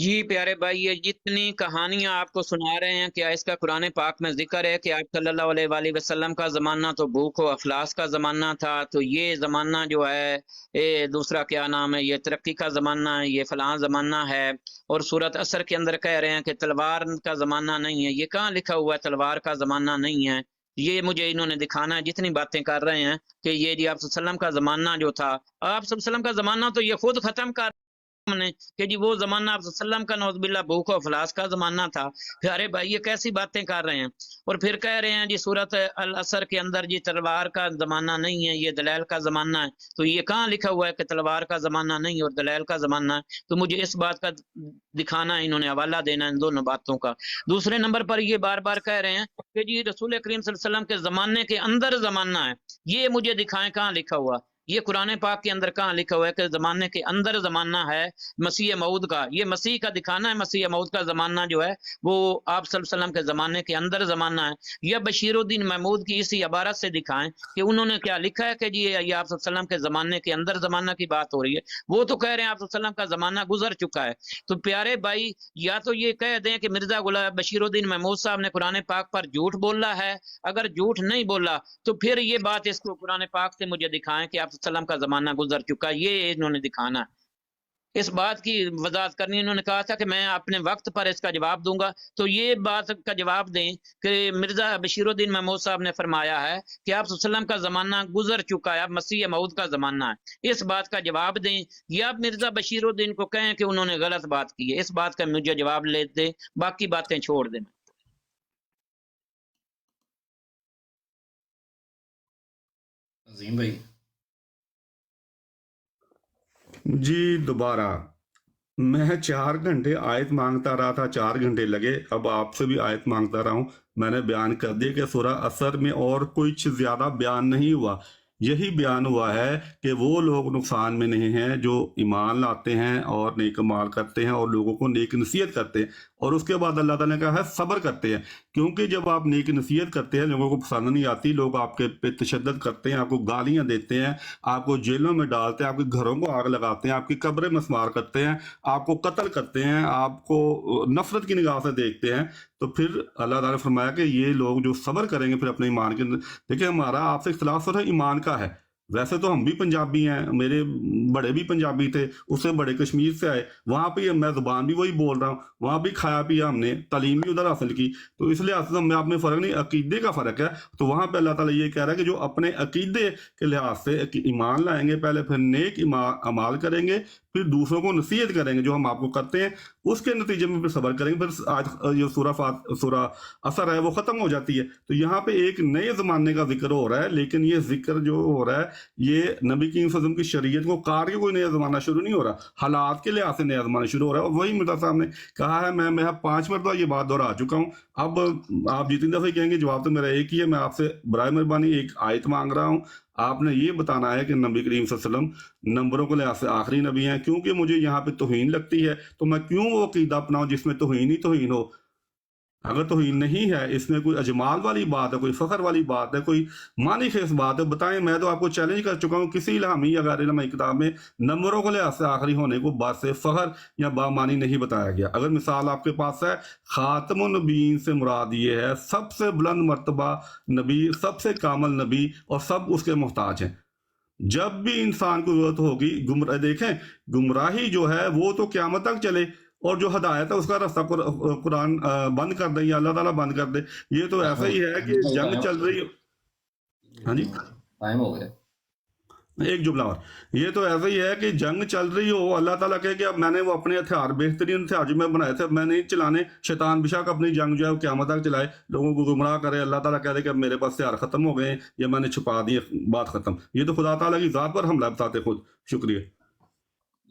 جی پیارے بھائی، یہ جتنی کہانیاں آپ کو سنا رہے ہیں، کیا اس کا قرآن پاک میں ذکر ہے کہ آپ صلی اللہ علیہ وآلہ وسلم کا زمانہ تو بھوک و افلاس کا زمانہ تھا، تو یہ زمانہ جو ہے دوسرا کیا نام ہے، یہ ترقی کا زمانہ ہے، یہ فلاں زمانہ ہے. اور سورۃ عصر کے اندر کہہ رہے ہیں کہ تلوار کا زمانہ نہیں ہے. یہ کہاں لکھا ہوا ہے تلوار کا زمانہ نہیں ہے؟ یہ مجھے انہوں نے دکھانا ہے. جتنی باتیں کر رہے ہیں کہ یہ جی آپ صلی اللہ علیہ وسلم کا زمانہ جو تھا، آپ صلی اللہ علیہ وسلم کا زمانہ تو یہ خود ختم کر نے کہ جی وہ زمانہ آپ صلی اللہ علیہ وسلم کا نعوذ باللہ بھوک و افلاس کا زمانہ تھا. پیارے بھائی یہ کیسی باتیں کر رہے ہیں؟ اور پھر کہہ رہے ہیں جی سورۃ العصر کے اندر جی تلوار کا زمانہ نہیں ہے، یہ دلائل کا زمانہ ہے. تو یہ کہاں لکھا ہوا ہے کہ تلوار کا زمانہ نہیں اور دلائل کا زمانہ ہے؟ تو مجھے اس بات کا دکھانا ہے، انہوں نے حوالہ دینا ان دونوں باتوں کا. دوسرے نمبر پر یہ بار بار کہہ رہے ہیں کہ جی رسول کریم صلی اللہ علیہ وسلم کے زمانے کے اندر زمانہ ہے. یہ مجھے دکھائیں کہاں لکھا ہوا. یہ قرآن پاک کے اندر کہاں لکھا ہوا ہے کہ زمانے کے اندر زمانہ ہے مسیح موعود کا؟ یہ مسیح کا دکھانا ہے. مسیح موعود کا زمانہ جو ہے وہ آپ صلی اللہ علیہ وسلم کے زمانے کے اندر زمانہ ہے. یا بشیر الدین محمود کی اسی عبارت سے دکھائیں کہ انہوں نے کیا لکھا ہے کہ جی یہ آپ صلی اللہ علیہ وسلم کے زمانے کے اندر زمانہ کی بات ہو رہی ہے. وہ تو کہہ رہے ہیں آپ صلی اللہ علیہ وسلم کا زمانہ گزر چکا ہے. تو پیارے بھائی یا تو یہ کہہ دیں کہ مرزا غلام بشیر الدین محمود صاحب نے قرآن پاک پر جھوٹ بولا ہے. اگر جھوٹ نہیں بولا تو پھر یہ بات اس کو قرآن پاک سے مجھے دکھائیں کہ آپ صلی اللہ علیہ وسلم کا زمانہ گزر چکا ہے. یہ انہوں نے دکھانا ہے. اس بات کی وضاحت کرنی. انہوں نے کہا تھا کہ میں اپنے وقت پر اس کا جواب دوں گا. تو یہ بات کا جواب دیں کہ مرزا بشیر الدین محمود صاحب نے فرمایا ہے کہ آپ صلی اللہ علیہ وسلم کا زمانہ گزر چکا ہے، اب مسیح موعود کا زمانہ ہے. اس بات کا جواب دیں. یا مرزا بشیر الدین کو کہیں کہ انہوں نے غلط بات کی ہے. اس بات کا مجھے جواب لے دیں، باقی باتیں چھوڑ دیں. عظیم بھائی جی دوبارہ میں 4 گھنٹے آیت مانگتا رہا تھا، 4 گھنٹے لگے. اب آپ سے بھی آیت مانگتا رہا ہوں. میں نے بیان کر دیا کہ سورہ عصر میں اور کچھ زیادہ بیان نہیں ہوا. یہی بیان ہوا ہے کہ وہ لوگ نقصان میں نہیں ہیں جو ایمان لاتے ہیں اور نیک اعمال کرتے ہیں اور لوگوں کو نیک نصیحت کرتے ہیں. اور اس کے بعد اللہ تعالیٰ نے کہا ہے صبر کرتے ہیں. کیونکہ جب آپ نیک نصیحت کرتے ہیں لوگوں کو پسند نہیں آتی، لوگ آپ کے پہ تشدد کرتے ہیں، آپ کو گالیاں دیتے ہیں، آپ کو جیلوں میں ڈالتے ہیں، آپ کے گھروں کو آگ لگاتے ہیں، آپ کی قبریں مسمار کرتے ہیں، آپ کو قتل کرتے ہیں، آپ کو نفرت کی نگاہ سے دیکھتے ہیں، تو پھر اللہ تعالیٰ نے فرمایا کہ یہ لوگ جو صبر کریں گے پھر اپنے ایمان کے. دیکھیں ہمارا آپ سے اختلاف صرف ایمان کا ہے. ویسے تو ہم بھی پنجابی ہیں، میرے بڑے بھی پنجابی تھے، اس سے بڑے کشمیر سے آئے، وہاں پہ میں زبان بھی وہی بول رہا ہوں، وہاں بھی کھایا پیا ہم نے، تعلیم بھی ادھر حاصل کی. تو اس لحاظ سے ہمیں آپ میں فرق نہیں، عقیدے کا فرق ہے. تو وہاں پہ اللہ تعالیٰ یہ کہہ رہا ہے کہ جو اپنے عقیدے کے لحاظ سے ایمان لائیں گے پہلے، پھر نیک اعمال کریں گے، پھر دوسروں کو نصیحت کریں گے جو ہم آپ کو کرتے ہیں، اس کے نتیجے میں پھر صبر کریں گے، پھر آج یہ سورہ عصر ہے وہ ختم ہو جاتی ہے. تو یہاں پہ ایک نئے زمانے کا ذکر ہو رہا ہے، لیکن یہ ذکر جو ہو رہا ہے یہ نبی کریم صلی اللہ علیہ وسلم کی شریعت کو کاٹ کے کوئی نیا زمانہ شروع نہیں ہو رہا، حالات کے لحاظ سے نیا زمانہ شروع ہو رہا ہے. اور وہی مرزا صاحب نے کہا ہے، میں 5 مرتبہ یہ بات دہرا چکا ہوں. اب آپ جتنی دفعہ کہیں گے جواب تو میرا ایک ہی ہے. میں آپ سے برائے مہربانی ایک آیت مانگ رہا ہوں. آپ نے یہ بتانا ہے کہ نبی کریم صلی اللہ علیہ وسلم نمبروں کے لحاظ سے آخری نبی ہیں. کیونکہ مجھے یہاں پہ توہین لگتی ہے تو میں کیوں وہ عقیدہ اپناؤں جس میں توہین ہی توہین ہو. اگر توہین نہیں ہے، اس میں کوئی اجمال والی بات ہے، کوئی فخر والی بات ہے، کوئی معنی خیز بات ہے، بتائیں. میں تو آپ کو چیلنج کر چکا ہوں، کسی الہامی یا غیر الہامی کتاب میں نمبروں کے لحاظ سے آخری ہونے کو بات سے فخر یا بامانی نہیں بتایا گیا. اگر مثال آپ کے پاس ہے، خاتم النبیین سے مراد یہ ہے سب سے بلند مرتبہ نبی، سب سے کامل نبی، اور سب اس کے محتاج ہیں. جب بھی انسان کو ضرورت ہوگی، دیکھیں گمراہی جو ہے وہ تو قیامت تک چلے، اور جو ہدایت ہے اس کا راستہ قرآن بند کر دے یا اللہ تعالیٰ بند کر دے. یہ تو ایسا ہی ہے کہ جنگ چل رہی ہو. ہاں جی ٹائم ہو گیا. ایک جملہ اور، یہ تو ایسا ہی ہے کہ جنگ چل رہی ہو، اللہ تعالیٰ کہے کہ اب میں نے وہ اپنے ہتھیار، بہترین ہتھیار جو میں بنائے تھے میں نہیں چلانے. شیطان بے شک اپنی جنگ جو ہے وہ قیامت تک چلائے، لوگوں کو گمراہ کرے. اللہ تعالیٰ کہہ دے کہ اب میرے پاس ہتھیار ختم ہو گئے یا میں نے چھپا دیے، بات ختم. یہ تو خدا تعالیٰ کی ذات پر حملہ بتاتے خود. شکریہ.